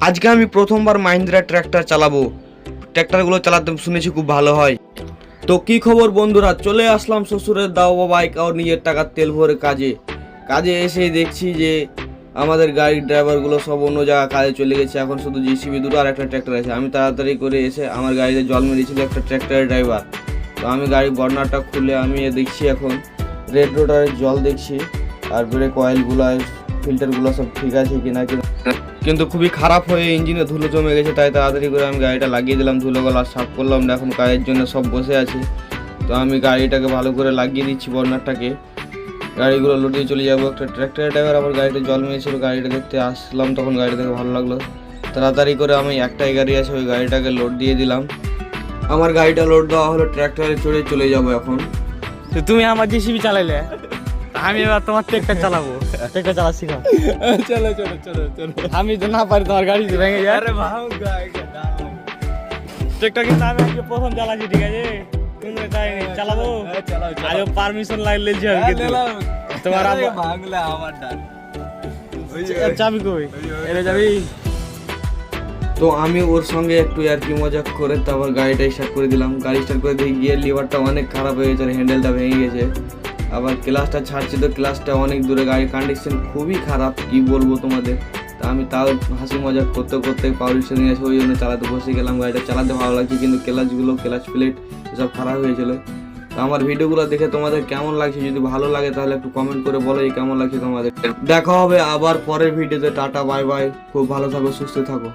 আজকে আমি প্রথমবার মাহিন্দ্রা ট্র্যাক্টর চালাবো। ট্র্যাক্টরগুলো চালাতে শুনেছি খুব ভালো হয়। তো কি খবর বন্ধুরা, চলে আসলাম শ্বশুরের দাওয়া বাইক আর নিজের টাকার তেল ভরে কাজে এসে দেখছি যে আমাদের গাড়ির ড্রাইভারগুলো সব অন্য জায়গায় কাজে চলে গেছে। এখন শুধু জিসিবি দুটো আর একটা ট্র্যাক্টর আছে। আমি তাড়াতাড়ি করে এসে আমার গাড়িতে জল মেরেছিল একটা ট্র্যাক্টরের ড্রাইভার। তো আমি গাড়ির বর্নারটা খুলে আমি দেখছি এখন রেড রোডারের জল দেখছি, আর ব্রেক অয়েলগুলো ফিল্টারগুলো সব ঠিক আছে কিনা, কিন্তু খুবই খারাপ হয়ে ইঞ্জিনে ধুলো জমে গেছে। তাই তাড়াতাড়ি করে আমি গাড়িটা লাগিয়ে দিলাম, ধুলোগুলো সাফ করলাম না। এখন কাজের জন্য সব বসে আছে। তো আমি গাড়িটাকে ভালো করে লাগিয়ে দিচ্ছি বর্নারটাকে, গাড়িগুলো লোড দিয়ে চলে যাবো। একটা ট্র্যাক্টরের ড্রাইভার আবার গাড়িটা জল মেরেছিল, গাড়িটা দেখতে আসলাম, তখন গাড়ি দেখে ভালো লাগলো। তাড়াতাড়ি করে আমি একটাই গাড়ি আছে ওই গাড়িটাকে লোড দিয়ে দিলাম। আমার গাড়িটা লোড দেওয়া হলো, ট্র্যাক্টরে চড়ে চলে যাবো এখন। তো তুমি আমার জিসিবি চালাইলে, আমি এবার তোমার ট্রেক্টর চালাবো। ট্রেক্টর চালা শিখাও। চলো চলো চলো চলো। আমি তো না পারি, তোমার গাড়ি ভেঙে যায়। আরে ভাঙা ট্রেক্টর কিন্তু আমি আজকে প্রথম চালাচ্ছি, ঠিক আছে? তুমি তাই চালাবো, চালাও আজও পারমিশন লাগলে যে হবে কিন্তু। তোমার ভাঙলা আমার ডান চাবি কই? এটা যাবি? তো আমি ওর সঙ্গে একটু আর কি মজা করে তারপর গাড়িটা স্টার্ট করে দিলাম। গাড়ি স্টার্ট করে দিয়ে গিয়ে লিভারটা অনেক খারাপ হয়ে গেছে, হ্যান্ডেলটা ভেঙে গেছে। আবার ক্লাসটা ছাড়ছি তো ক্লাসটা অনেক দূরে, গাড়ির কন্ডিশন খুবই খারাপ, কি বলবো তোমাদের। তা আমি তাও হাসি মজা করতে করতে পাওয়ার স্টেশনে আছে, ওই জন্য চালাতে বসে গেলাম। গাড়িটা চালাতে ভালো লাগছে, কিন্তু ক্লাচ প্লেট এসব খারাপ হয়েছিল। তো আমার ভিডিওগুলো দেখে তোমাদের কেমন লাগছে, যদি ভালো লাগে তাহলে একটু কমেন্ট করে বলো কেমন লাগছে তোমাদের। দেখা হবে আবার পরের ভিডিওতে। টাটা বাই বাই, খুব ভালো থাকো, সুস্থ থাকো।